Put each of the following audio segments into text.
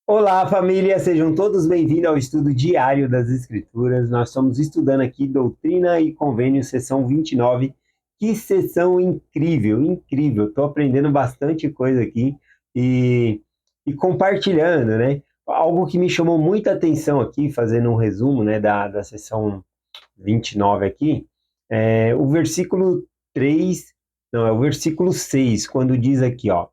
Olá, família, sejam todos bem-vindos ao estudo diário das Escrituras. Nós estamos estudando aqui Doutrina e Convênio, sessão 29. Que sessão incrível, incrível! Estou aprendendo bastante coisa aqui e, e compartilhando, né? Algo que me chamou muita atenção aqui, fazendo um resumo, né, da sessão 29 aqui, é o versículo 3, não, é o versículo 6, quando diz aqui, ó.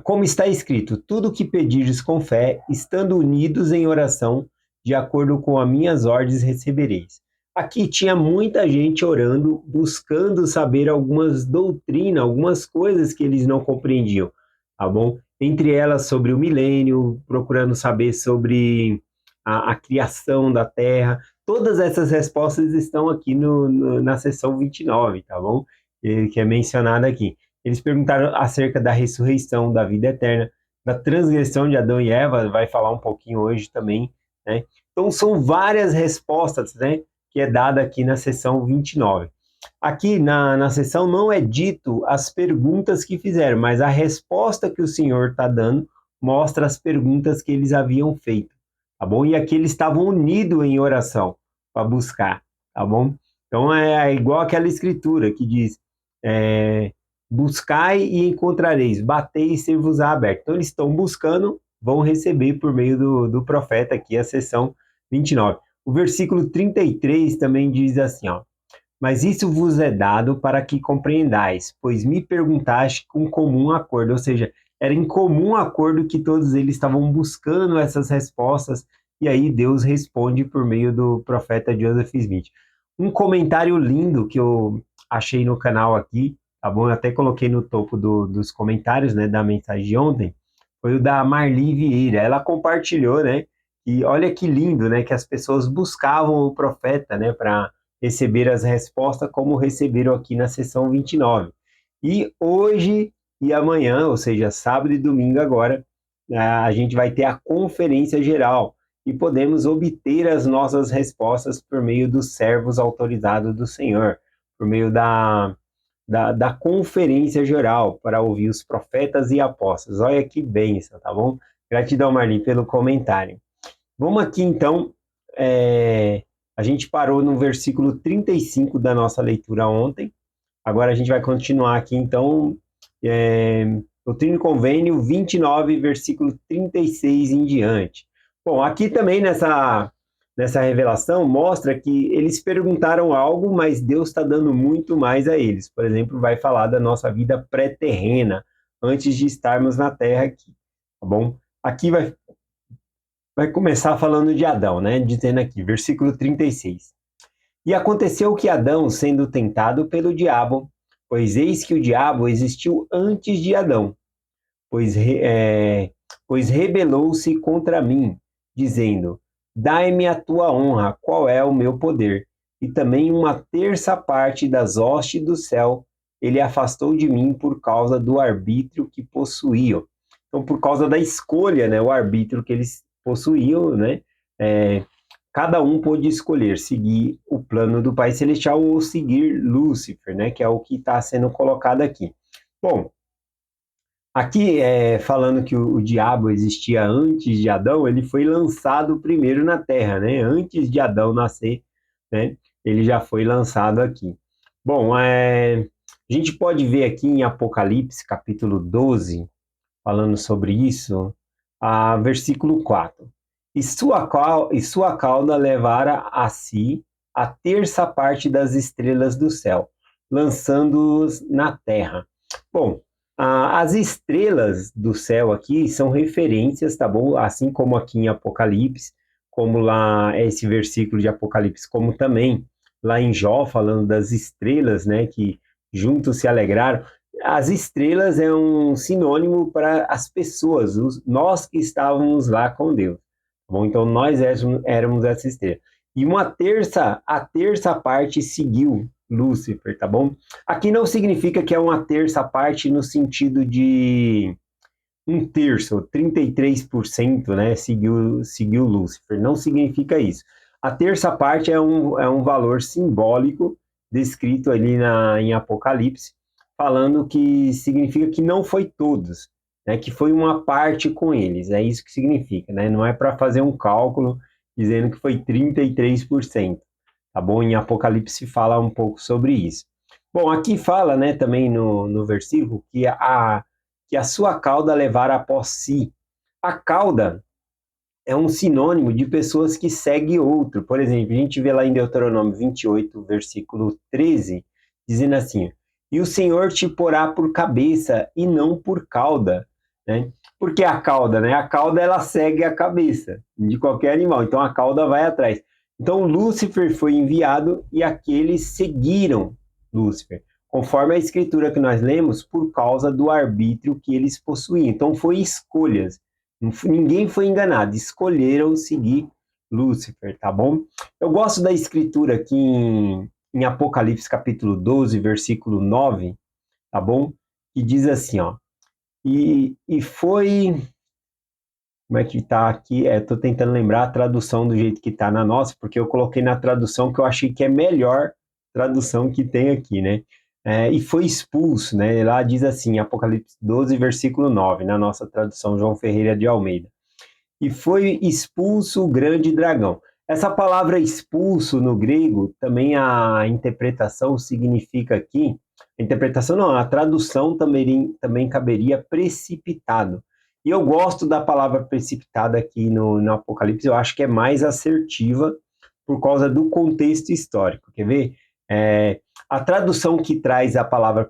Como está escrito, tudo o que pedires com fé, estando unidos em oração, de acordo com as minhas ordens recebereis. Aqui tinha muita gente orando, buscando saber algumas doutrinas, algumas coisas que eles não compreendiam, tá bom? Entre elas sobre o milênio, procurando saber sobre a criação da Terra. Todas essas respostas estão aqui na seção 29, tá bom? Que é mencionada aqui. Eles perguntaram acerca da ressurreição, da vida eterna, da transgressão de Adão e Eva, vai falar um pouquinho hoje também, né? Então são várias respostas, né, que é dada aqui na seção 29. Aqui na seção não é dito as perguntas que fizeram, mas a resposta que o Senhor está dando mostra as perguntas que eles haviam feito, tá bom? E aqui eles estavam unidos em oração para buscar, tá bom? Então é igual aquela escritura que diz, buscai e encontrareis, batei e ser-vos-á aberto. Então eles estão buscando, vão receber por meio do profeta aqui, a seção 29. O versículo 33 também diz assim, ó, mas isso vos é dado para que compreendais, pois me perguntaste com comum acordo, ou seja, era em comum acordo que todos eles estavam buscando essas respostas, e aí Deus responde por meio do profeta Joseph Smith. Um comentário lindo que eu achei no canal aqui, tá bom? Eu até coloquei no topo dos comentários, né, da mensagem de ontem, foi o da Marli Vieira. Ela compartilhou, né, e olha que lindo, né, que as pessoas buscavam o profeta, né, para receber as respostas como receberam aqui na sessão 29. E hoje e amanhã, ou seja, sábado e domingo agora, a gente vai ter a conferência geral e podemos obter as nossas respostas por meio dos servos autorizados do Senhor, por meio da conferência geral, para ouvir os profetas e apóstolos. Olha que bênção, tá bom? Gratidão, Marli, pelo comentário. Vamos aqui, então, a gente parou no versículo 35 da nossa leitura ontem. Agora a gente vai continuar aqui, então, Doutrina e Convênio 29, versículo 36 em diante. Bom, aqui também nessa revelação mostra que eles perguntaram algo, mas Deus está dando muito mais a eles. Por exemplo, vai falar da nossa vida pré-terrena, antes de estarmos na terra aqui, tá bom? Aqui vai começar falando de Adão, né? Dizendo aqui, versículo 36. E aconteceu que Adão, sendo tentado pelo diabo, pois eis que o diabo existiu antes de Adão, pois rebelou-se contra mim, dizendo: Dai-me a tua honra, qual é o meu poder? E também uma terça parte das hostes do céu ele afastou de mim por causa do arbítrio que possuíam. Então, por causa da escolha, né, o arbítrio que eles possuíam, né, cada um pôde escolher seguir o plano do Pai Celestial ou seguir Lúcifer, né, que é o que está sendo colocado aqui. Bom, aqui, falando que o diabo existia antes de Adão, ele foi lançado primeiro na Terra, né? Antes de Adão nascer, né? Ele já foi lançado aqui. Bom, a gente pode ver aqui em Apocalipse, capítulo 12, falando sobre isso, versículo 4. E sua cauda levara a si a terça parte das estrelas do céu, lançando-os na terra. Bom, as estrelas do céu aqui são referências, tá bom? Assim como aqui em Apocalipse, como lá esse versículo de Apocalipse, como também lá em Jó, falando das estrelas, né, que juntos se alegraram. As estrelas é um sinônimo para as pessoas, nós que estávamos lá com Deus. Tá bom? Então nós éramos essa estrela. E a terça parte seguiu Lúcifer, tá bom? Aqui não significa que é uma terça parte no sentido de um terço, 33%, né, seguiu Lúcifer. Não significa isso. A terça parte é um valor simbólico descrito ali em Apocalipse, falando que significa que não foi todos, né, que foi uma parte com eles, é isso que significa, né? Não é para fazer um cálculo dizendo que foi 33%, tá bom? Em Apocalipse fala um pouco sobre isso. Bom, aqui fala, né, também no versículo, que a sua cauda levará após si. A cauda é um sinônimo de pessoas que seguem outro. Por exemplo, a gente vê lá em Deuteronômio 28, versículo 13, dizendo assim: E o Senhor te porá por cabeça e não por cauda, né? Porque a cauda, né? A cauda ela segue a cabeça de qualquer animal, então a cauda vai atrás. Então Lúcifer foi enviado e aqueles seguiram Lúcifer, conforme a escritura que nós lemos, por causa do arbítrio que eles possuíam. Então foi escolhas. Ninguém foi enganado, escolheram seguir Lúcifer, tá bom? Eu gosto da escritura aqui em Apocalipse capítulo 12, versículo 9, tá bom? Que diz assim, ó, e foi, como é que tá aqui? Tô tentando lembrar a tradução do jeito que tá na nossa, porque eu coloquei na tradução que eu achei que é melhor tradução que tem aqui, né? E foi expulso, né? Lá diz assim, Apocalipse 12, versículo 9, na nossa tradução João Ferreira de Almeida. E foi expulso o grande dragão. Essa palavra expulso no grego, também a interpretação significa aqui, a interpretação não, a tradução também caberia precipitado. E eu gosto da palavra precipitada aqui no Apocalipse, eu acho que é mais assertiva por causa do contexto histórico. Quer ver? A tradução que traz a palavra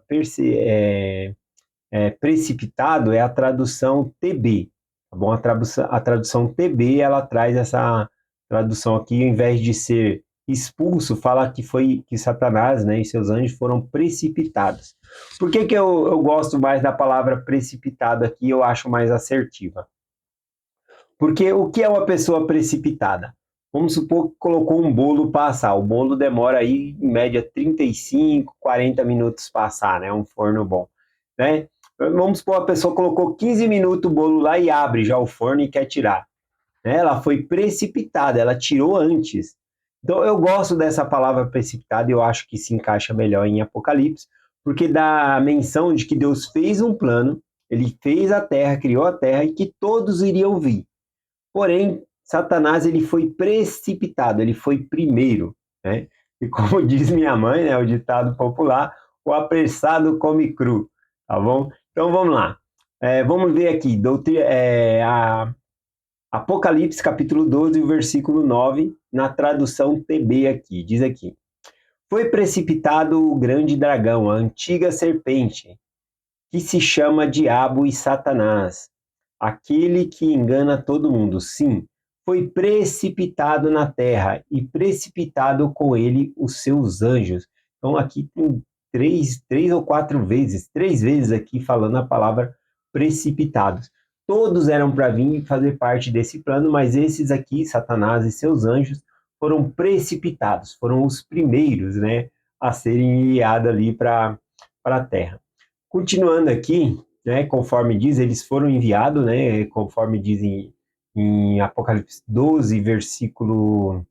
precipitado é a tradução TB, tá bom? A tradução TB, ela traz essa tradução aqui, ao invés de ser expulso, fala que Satanás, né, e seus anjos foram precipitados. Por que eu gosto mais da palavra precipitado aqui, eu acho mais assertiva? Porque o que é uma pessoa precipitada? Vamos supor que colocou um bolo para assar. O bolo demora aí, em média, 35, 40 minutos para assar, né? Um forno bom, né? Vamos supor a pessoa colocou 15 minutos o bolo lá e abre já o forno e quer tirar, né? Ela foi precipitada, ela tirou antes. Então eu gosto dessa palavra precipitada e eu acho que se encaixa melhor em Apocalipse, porque dá a menção de que Deus fez um plano, ele fez a terra, criou a terra e que todos iriam vir. Porém, Satanás ele foi precipitado, ele foi primeiro, né? E como diz minha mãe, né, o ditado popular, o apressado come cru, tá bom? Então vamos lá. Vamos ver aqui, Apocalipse capítulo 12, versículo 9, na tradução TB aqui, diz aqui: Foi precipitado o grande dragão, a antiga serpente, que se chama Diabo e Satanás, aquele que engana todo mundo. Sim, foi precipitado na terra e precipitado com ele os seus anjos. Então aqui tem três ou quatro vezes, três vezes aqui falando a palavra precipitados. Todos eram para vir fazer parte desse plano, mas esses aqui, Satanás e seus anjos, foram precipitados, foram os primeiros, né, a serem enviados ali para a terra. Continuando aqui, né, conforme diz, eles foram enviados, né, conforme diz em Apocalipse 12, versículo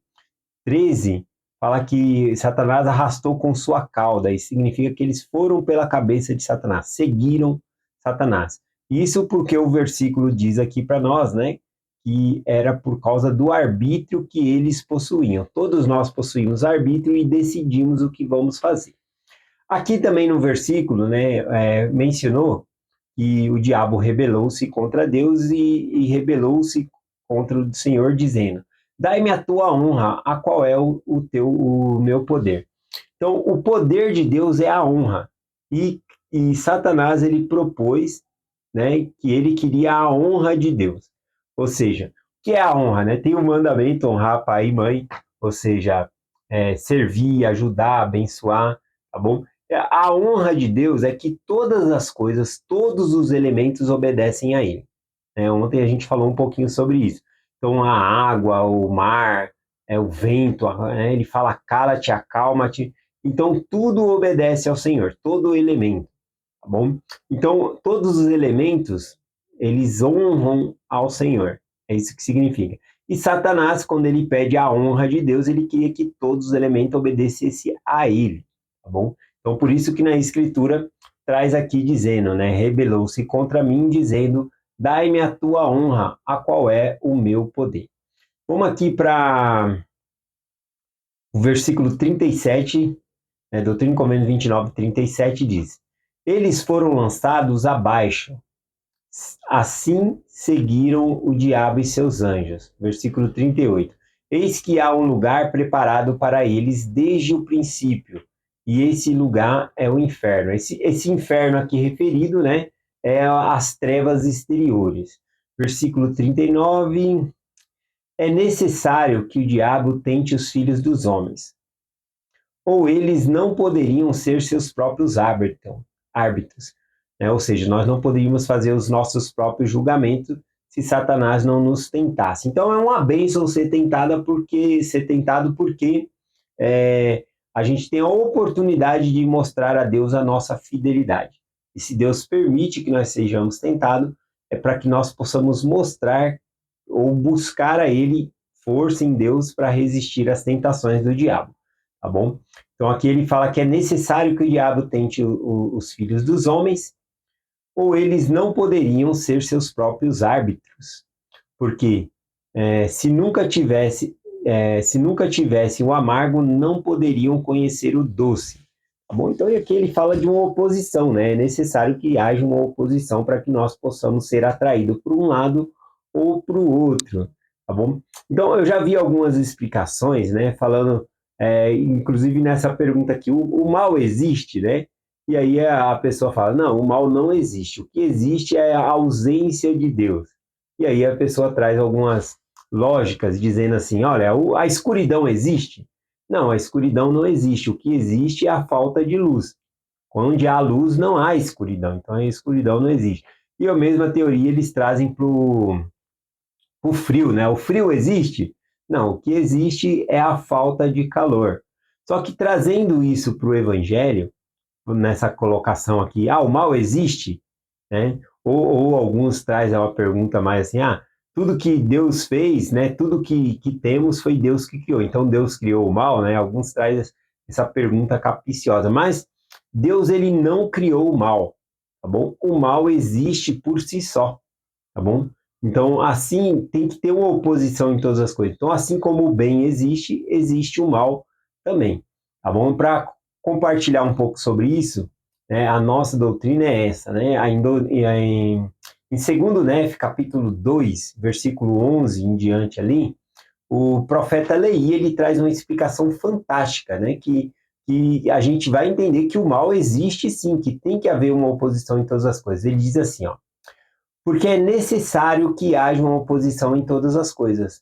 13, fala que Satanás arrastou com sua cauda, e significa que eles foram pela cabeça de Satanás, seguiram Satanás. Isso porque o versículo diz aqui para nós, né, que era por causa do arbítrio que eles possuíam. Todos nós possuímos arbítrio e decidimos o que vamos fazer. Aqui também no versículo, né, mencionou que o diabo rebelou-se contra Deus e rebelou-se contra o Senhor, dizendo: Dai-me a tua honra, a qual é o meu poder. Então, o poder de Deus é a honra. E Satanás ele propôs, né, que ele queria a honra de Deus. Ou seja, o que é a honra? Né? Tem o mandamento honrar pai e mãe, ou seja, servir, ajudar, abençoar, tá bom? A honra de Deus é que todas as coisas, todos os elementos obedecem a Ele. Ontem a gente falou um pouquinho sobre isso. Então, a água, o mar, o vento, ele fala cala-te, acalma-te. Então, tudo obedece ao Senhor, todo elemento, tá bom? Então, todos os elementos, eles honram ao Senhor. É isso que significa. E Satanás, quando ele pede a honra de Deus, ele queria que todos os elementos obedecessem a ele, tá bom? Então, por isso que na Escritura traz aqui dizendo, né? Rebelou-se contra mim, dizendo, dai-me a tua honra, a qual é o meu poder. Vamos aqui para o versículo 37, Doutrina e Convênio 29, 37 diz, eles foram lançados abaixo, assim seguiram o diabo e seus anjos. Versículo 38. Eis que há um lugar preparado para eles desde o princípio, e esse lugar é o inferno. Esse inferno aqui referido, né, é as trevas exteriores. Versículo 39. É necessário que o diabo tente os filhos dos homens, ou eles não poderiam ser seus próprios árbitros, né? Ou seja, nós não poderíamos fazer os nossos próprios julgamentos se Satanás não nos tentasse. Então é uma bênção ser tentado porque a gente tem a oportunidade de mostrar a Deus a nossa fidelidade. E se Deus permite que nós sejamos tentados, é para que nós possamos mostrar ou buscar a Ele força em Deus para resistir às tentações do diabo, tá bom? Então aqui ele fala que é necessário que o diabo tente os filhos dos homens, ou eles não poderiam ser seus próprios árbitros, porque se nunca tivesse o amargo, não poderiam conhecer o doce. Tá bom? Então aqui ele fala de uma oposição, né? É necessário que haja uma oposição para que nós possamos ser atraídos por um lado ou para o outro, tá bom? Então eu já vi algumas explicações, né? Falando, inclusive nessa pergunta aqui, o mal existe, né? E aí a pessoa fala, não, o mal não existe. O que existe é a ausência de Deus. E aí a pessoa traz algumas lógicas dizendo assim, olha, a escuridão existe? Não, a escuridão não existe. O que existe é a falta de luz. Onde há luz, não há escuridão. Então, a escuridão não existe. E a mesma teoria eles trazem para o frio, né? O frio existe? Não, o que existe é a falta de calor. Só que trazendo isso para o Evangelho, nessa colocação aqui, o mal existe? Né? Ou alguns trazem uma pergunta mais assim, tudo que Deus fez, né? Tudo que temos foi Deus que criou. Então Deus criou o mal, né? Alguns trazem essa pergunta capciosa, mas Deus ele não criou o mal, tá bom? O mal existe por si só, tá bom? Então assim tem que ter uma oposição em todas as coisas. Então assim como o bem existe, existe o mal também, tá bom? Para compartilhar um pouco sobre isso, né, a nossa doutrina é essa, né? Em 2 Nef, capítulo 2, versículo 11 em diante ali, o profeta Leí, ele traz uma explicação fantástica, né? Que a gente vai entender que o mal existe sim, que tem que haver uma oposição em todas as coisas. Ele diz assim, ó, porque é necessário que haja uma oposição em todas as coisas.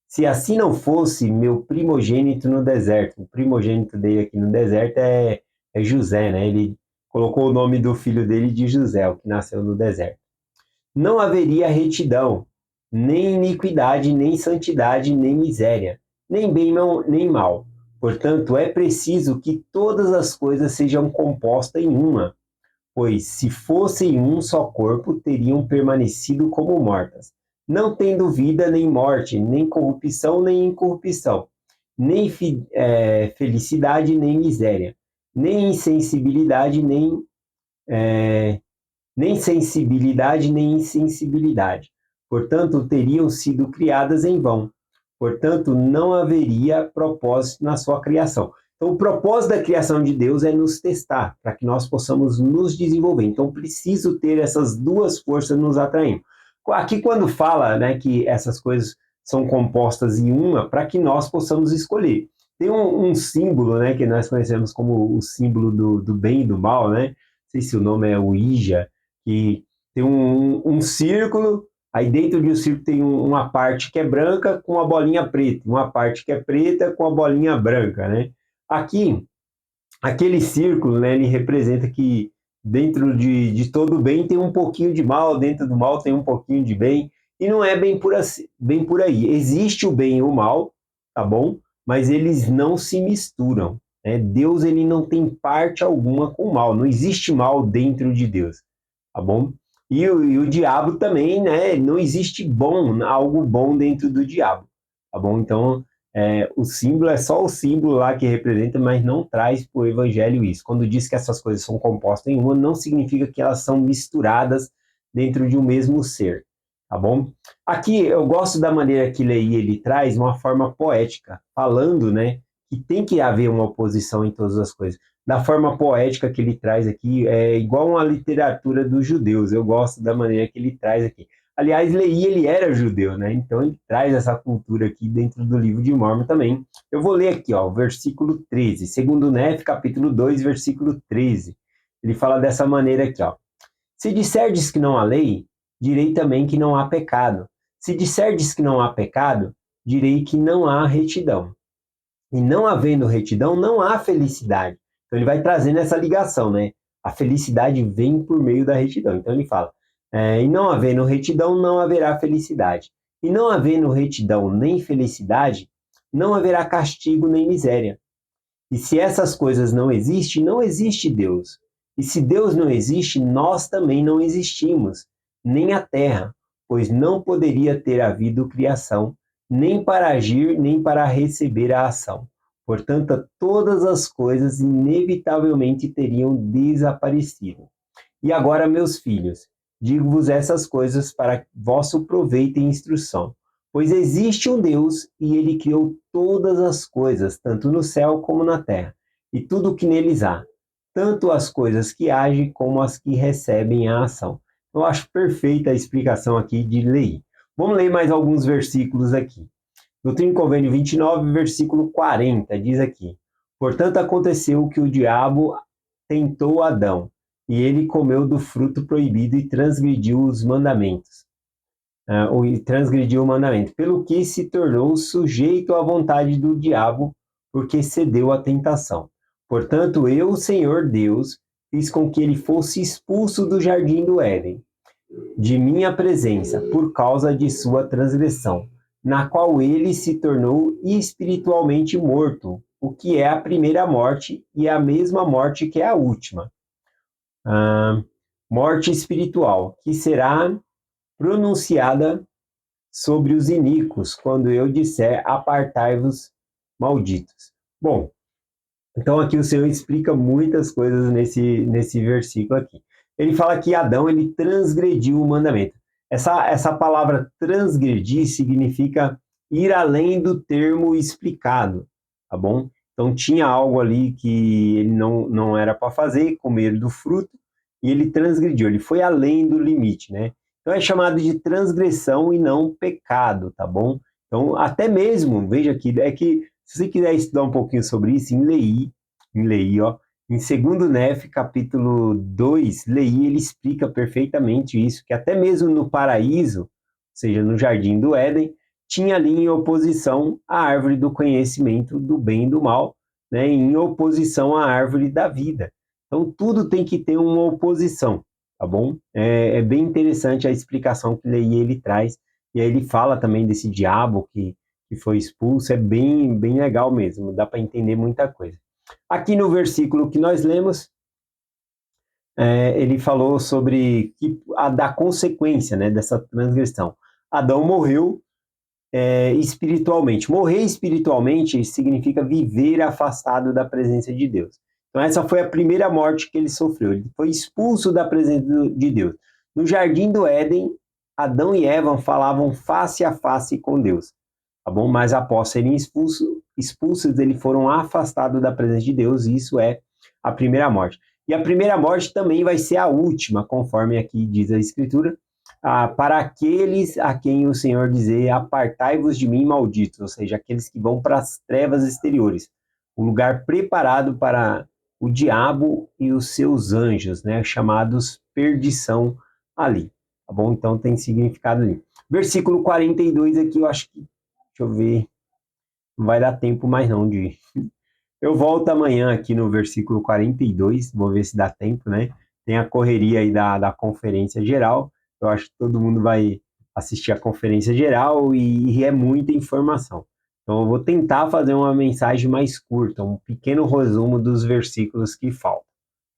Se assim não fosse, meu primogênito no deserto, o primogênito dele aqui no deserto é José, né? Ele colocou o nome do filho dele de José, o que nasceu no deserto. Não haveria retidão, nem iniquidade, nem santidade, nem miséria, nem bem nem mal. Portanto, é preciso que todas as coisas sejam compostas em uma, pois se fossem um só corpo, teriam permanecido como mortas, não tendo vida nem morte, nem corrupção nem incorrupção, nem felicidade nem miséria, nem insensibilidade nem sensibilidade nem insensibilidade. Portanto, teriam sido criadas em vão. Portanto, não haveria propósito na sua criação. Então, o propósito da criação de Deus é nos testar, para que nós possamos nos desenvolver. Então, preciso ter essas duas forças nos atraindo. Aqui, quando fala, né, que essas coisas são compostas em uma, para que nós possamos escolher. Tem um símbolo, né, que nós conhecemos como o símbolo do bem e do mal, né? Não sei se o nome é o Ija, que tem um círculo, aí dentro de um círculo tem uma parte que é branca com a bolinha preta, uma parte que é preta com a bolinha branca, né? Aqui, aquele círculo, né, ele representa que dentro de todo bem tem um pouquinho de mal, dentro do mal tem um pouquinho de bem, e não é bem por aí. Existe o bem e o mal, tá bom? Mas eles não se misturam, né? Deus ele não tem parte alguma com o mal, não existe mal dentro de Deus, tá bom? E o diabo também, né? Não existe algo bom dentro do diabo, tá bom? Então, O símbolo é só o símbolo lá que representa, mas não traz para o evangelho isso. Quando diz que essas coisas são compostas em uma, não significa que elas são misturadas dentro de um mesmo ser, tá bom? Aqui eu gosto da maneira que Leí ele traz uma forma poética, falando, né, que tem que haver uma oposição em todas as coisas. Da forma poética que ele traz aqui, é igual uma literatura dos judeus. Eu gosto da maneira que ele traz aqui. Aliás, Leí, ele era judeu, né? Então ele traz essa cultura aqui dentro do livro de Mórmon também. Eu vou ler aqui, ó, o versículo 13, segundo Nef, capítulo 2, versículo 13. Ele fala dessa maneira aqui, ó. Se disserdes que não há lei, direi também que não há pecado. Se disserdes que não há pecado, direi que não há retidão. E não havendo retidão, não há felicidade. Então ele vai trazendo essa ligação, né? A felicidade vem por meio da retidão. Então ele fala, e não havendo retidão, não haverá felicidade. E não havendo retidão nem felicidade, não haverá castigo nem miséria. E se essas coisas não existem, não existe Deus. E se Deus não existe, nós também não existimos, nem a terra, pois não poderia ter havido criação, nem para agir, nem para receber a ação. Portanto, todas as coisas inevitavelmente teriam desaparecido. E agora, meus filhos, digo-vos essas coisas para vosso proveito e instrução. Pois existe um Deus e ele criou todas as coisas, tanto no céu como na terra, e tudo o que neles há, tanto as coisas que agem como as que recebem a ação. Eu acho perfeita a explicação aqui de Leí. Vamos ler mais alguns versículos aqui. Doutrina e Convênio 29, versículo 40, diz aqui: Portanto, aconteceu que o diabo tentou Adão, e ele comeu do fruto proibido e transgrediu os mandamentos. Transgrediu o mandamento, pelo que se tornou sujeito à vontade do diabo, porque cedeu à tentação. Portanto, eu, o Senhor Deus, fiz com que ele fosse expulso do jardim do Éden, de minha presença, por causa de sua transgressão, na qual ele se tornou espiritualmente morto, o que é a primeira morte e a mesma morte que é a última. Morte espiritual, que será pronunciada sobre os iníquos, quando eu disser, apartai-vos, malditos. Bom, então aqui o Senhor explica muitas coisas nesse versículo aqui. Ele fala que Adão, ele transgrediu o mandamento. Essa palavra transgredir significa ir além do termo explicado, tá bom? Então tinha algo ali que ele não era para fazer, comer do fruto, e ele transgrediu, ele foi além do limite, né? Então é chamado de transgressão e não pecado, tá bom? Então, até mesmo, veja aqui, é que se você quiser estudar um pouquinho sobre isso, em Leí, ó, em 2 Nef, capítulo 2, Leí, ele explica perfeitamente isso, que até mesmo no paraíso, ou seja, no jardim do Éden, tinha ali em oposição a árvore do conhecimento do bem e do mal, né, em oposição à árvore da vida. Então, tudo tem que ter uma oposição, tá bom? É bem interessante a explicação que Leí ele traz, e aí ele fala também desse diabo que foi expulso, é bem, bem legal mesmo, dá para entender muita coisa. Aqui no versículo que nós lemos, ele falou sobre da consequência, né, dessa transgressão. Adão morreu espiritualmente. Morrer espiritualmente significa viver afastado da presença de Deus. Então essa foi a primeira morte que ele sofreu. Ele foi expulso da presença de Deus. No jardim do Éden, Adão e Eva falavam face a face com Deus, tá bom? Mas após serem expulsos, eles foram afastados da presença de Deus, e isso é a primeira morte. E a primeira morte também vai ser a última, conforme aqui diz a Escritura, para aqueles a quem o Senhor dizer, apartai-vos de mim, malditos, ou seja, aqueles que vão para as trevas exteriores, o lugar preparado para o diabo e os seus anjos, né, chamados perdição ali, tá bom? Então tem significado ali. Versículo 42 aqui, eu acho que, deixa eu ver, não vai dar tempo mais não de... Eu volto amanhã aqui no versículo 42, vou ver se dá tempo, né? Tem a correria aí da conferência geral, eu acho que todo mundo vai assistir a conferência geral e é muita informação. Então eu vou tentar fazer uma mensagem mais curta, um pequeno resumo dos versículos que faltam,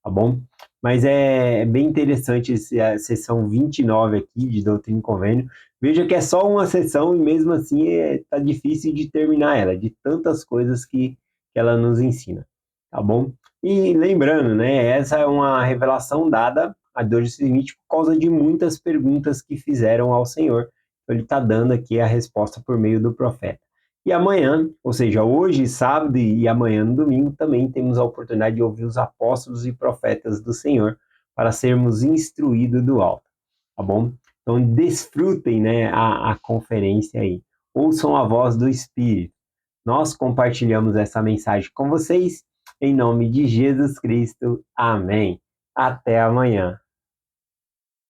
tá bom? mas é bem interessante a sessão 29 aqui de Doutrina e Convênio. Veja que é só uma sessão e mesmo assim tá difícil de terminar ela, de tantas coisas que ela nos ensina, tá bom? E lembrando, né, essa é uma revelação dada a Joseph Smith por causa de muitas perguntas que fizeram ao Senhor. Então, ele está dando aqui a resposta por meio do profeta. E amanhã, ou seja, hoje, sábado e amanhã, no domingo, também temos a oportunidade de ouvir os apóstolos e profetas do Senhor para sermos instruídos do alto, tá bom? Então, desfrutem, né, a conferência aí. Ouçam a voz do Espírito. Nós compartilhamos essa mensagem com vocês. Em nome de Jesus Cristo. Amém. Até amanhã.